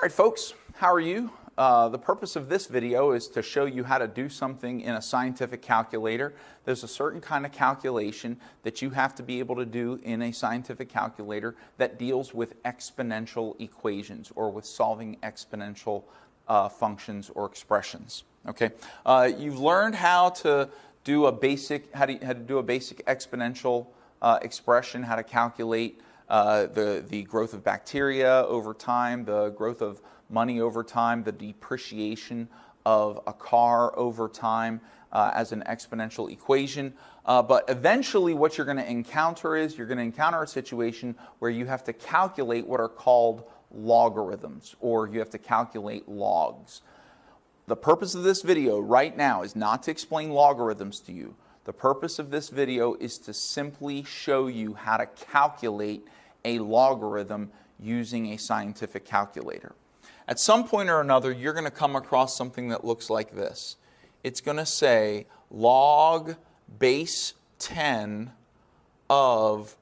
All right, folks, how are you? The purpose of this video is to show you how to do something in a scientific calculator. There's a certain kind of calculation that you have to be able to do in a scientific calculator that deals with exponential equations or with solving exponential functions or expressions. Okay, you've learned how to do a basic exponential expression, how to calculate the growth of bacteria over time, the growth of money over time, the depreciation of a car over time as an exponential equation. But eventually what you're going to encounter is you're going to encounter a situation where you have to calculate what are called logarithms, or you have to calculate logs. The purpose of this video right now is not to explain logarithms to you. The purpose of this video is to simply show you how to calculate a logarithm using a scientific calculator. At some point or another, you're going to come across something that looks like this. It's going to say log base 10 of,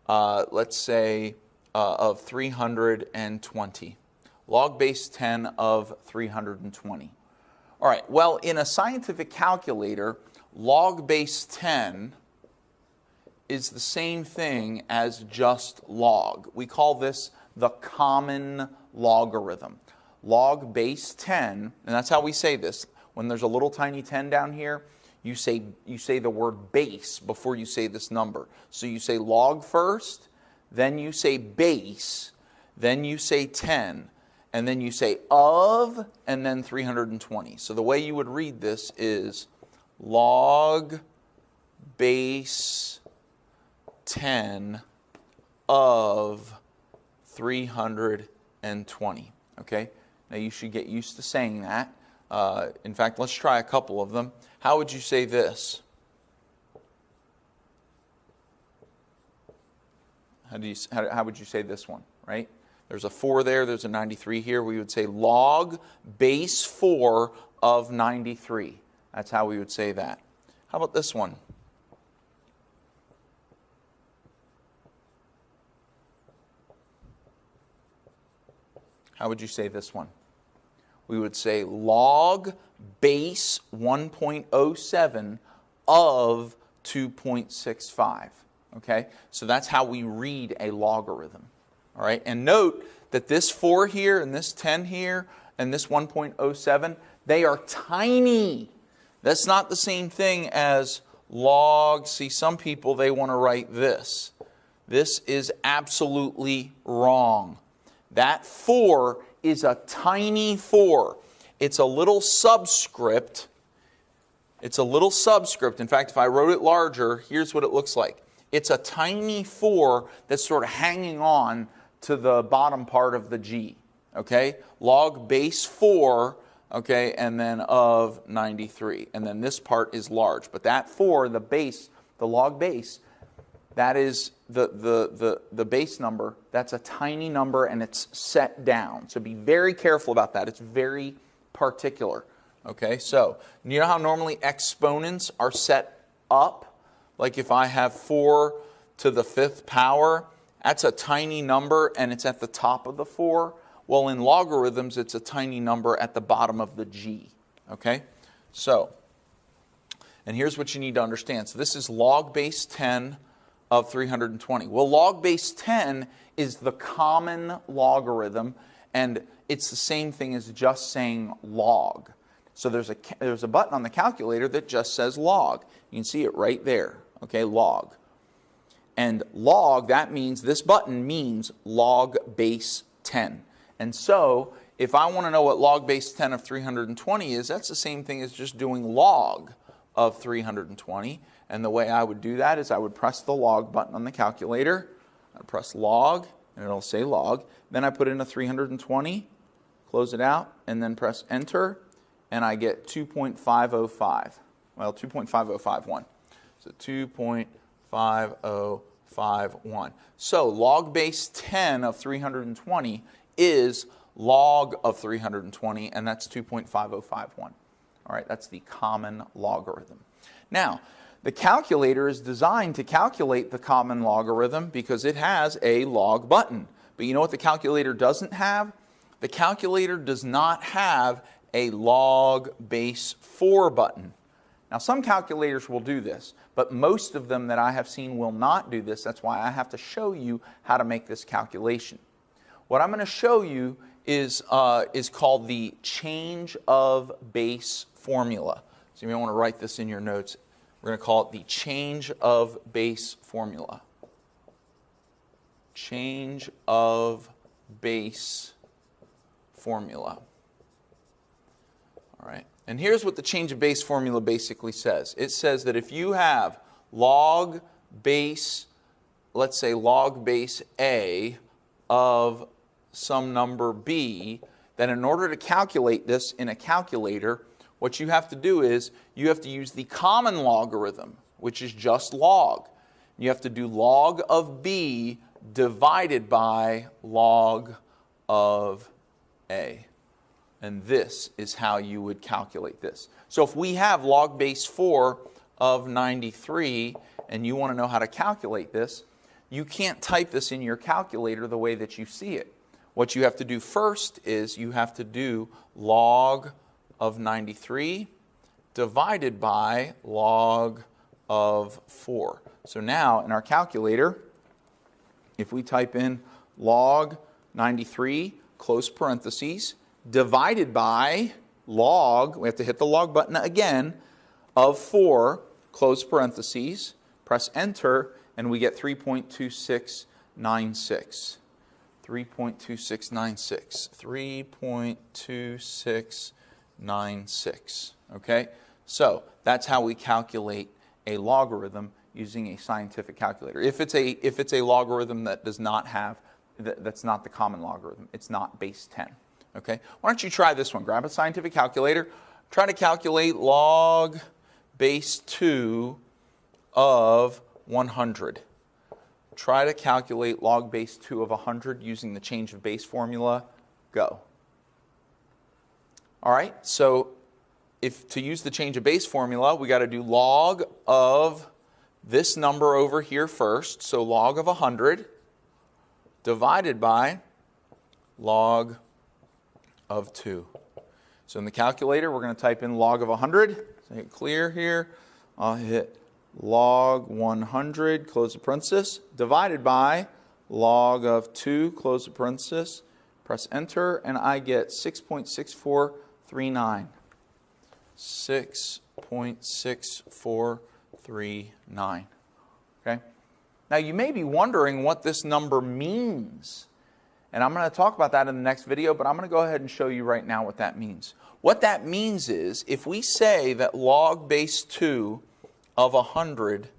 let's say, of 320. Log base 10 of 320. All right, well, in a scientific calculator, log base 10 is the same thing as just log. We call this the common logarithm. Log base 10, and that's how we say this. When there's a little tiny 10 down here, you say the word base before you say this number. So you say log first, then you say base, then you say 10, and then you say of, and then 320. So the way you would read this is log base 10 of 320. Okay? Now you should get used to saying that. In fact, let's try a couple of them. How would you say this? How would you say this one, right? There's a 4 there, there's a 93 here. We would say log base 4 of 93. That's how we would say that. How about this one? How would you say this one? We would say log base 1.07 of 2.65. Okay? So that's how we read a logarithm. All right? And note that this 4 here and this 10 here and this 1.07, they are tiny. That's not the same thing as log. See, some people, they want to write this. This is absolutely wrong. That 4 is a tiny 4. It's a little subscript. It's a little subscript. In fact, if I wrote it larger, here's what it looks like. It's a tiny 4 that's sort of hanging on to the bottom part of the G. Okay? Log base 4, okay, and then of 93. And then this part is large. But that 4, the base, the log base, that is the base number. That's a tiny number and it's set down. So be very careful about that. It's very particular. Okay, so you know how normally exponents are set up? Like if I have 4 to the 5th power, that's a tiny number and it's at the top of the 4. Well, in logarithms, it's a tiny number at the bottom of the G. Okay, so, and here's what you need to understand. So this is log base 10 of 320. Well, log base 10 is the common logarithm, and it's the same thing as just saying log. So there's a button on the calculator that just says log. You can see it right there. Okay, log. And log, that means, this button means log base 10. And so, if I want to know what log base 10 of 320 is, that's the same thing as just doing log of 320. And the way I would do that is I would press the log button on the calculator. I'd press log, and it'll say log. Then I put in a 320, close it out, and then press enter, and I get 2.505. Well, 2.5051. So 2.5051. So log base 10 of 320 is log of 320, and that's 2.5051. All right, that's the common logarithm. Now, the calculator is designed to calculate the common logarithm because it has a log button. But you know what the calculator doesn't have? The calculator does not have a log base 4 button. Now some calculators will do this, but most of them that I have seen will not do this. That's why I have to show you how to make this calculation. What I'm going to show you is called the change of base formula. So you may want to write this in your notes. We're going to call it the change of base formula. Change of base formula. All right. And here's what the change of base formula basically says. It says that if you have log base, let's say log base A of some number B, then in order to calculate this in a calculator, what you have to do is you have to use the common logarithm, which is just log. You have to do log of B divided by log of A. And this is how you would calculate this. So if we have log base 4 of 93 and you want to know how to calculate this, you can't type this in your calculator the way that you see it. What you have to do first is you have to do log of 93 divided by log of 4. So now in our calculator, if we type in log 93, close parentheses, divided by log, we have to hit the log button again, of 4, close parentheses, press enter, and we get 3.2696. 3.2696. 3.2696. Okay? So that's how we calculate a logarithm using a scientific calculator. If it's a logarithm that does not have, that's not the common logarithm, it's not base 10. Okay? Why don't you try this one? Grab a scientific calculator, try to calculate log base 2 of 100. Try to calculate log base 2 of 100 using the change of base formula. Go. All right, so to use the change of base formula, we got to do log of this number over here first. So log of 100 divided by log of 2. So in the calculator, we're going to type in log of 100. So hit clear here. I'll hit log 100, close the parenthesis, divided by log of 2, close the parenthesis, press enter, and I get 6.6439. 6.6439. Okay? Now you may be wondering what this number means. And I'm going to talk about that in the next video, but I'm going to go ahead and show you right now what that means. What that means is if we say that log base 2 of 100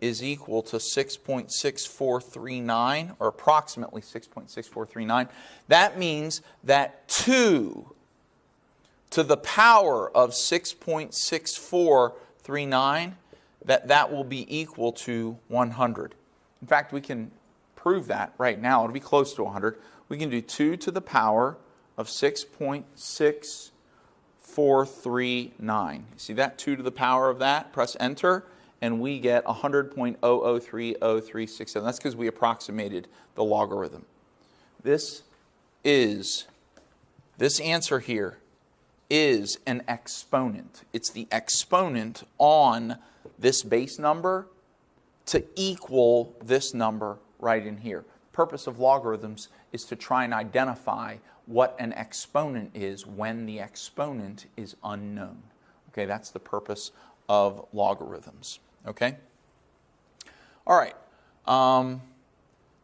is equal to 6.6439, or approximately 6.6439, that means that 2 to the power of 6.6439, that will be equal to 100. In fact, we can prove that right now. It'll be close to 100. We can do 2 to the power of 6.6439. You see that? 2 to the power of that. Press enter, and we get 100.003037. That's because we approximated the logarithm. This answer here is an exponent. It's the exponent on this base number to equal this number right in here. The purpose of logarithms is to try and identify what an exponent is when the exponent is unknown. Okay, that's the purpose of logarithms. Okay? All right.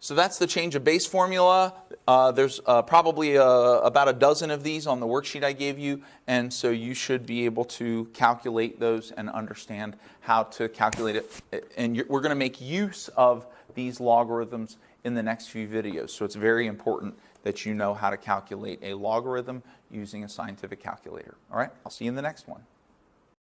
So that's the change of base formula. There's probably about a dozen of these on the worksheet I gave you, and so you should be able to calculate those and understand how to calculate it. And we're going to make use of these logarithms in the next few videos, so it's very important that you know how to calculate a logarithm using a scientific calculator. All right, I'll see you in the next one.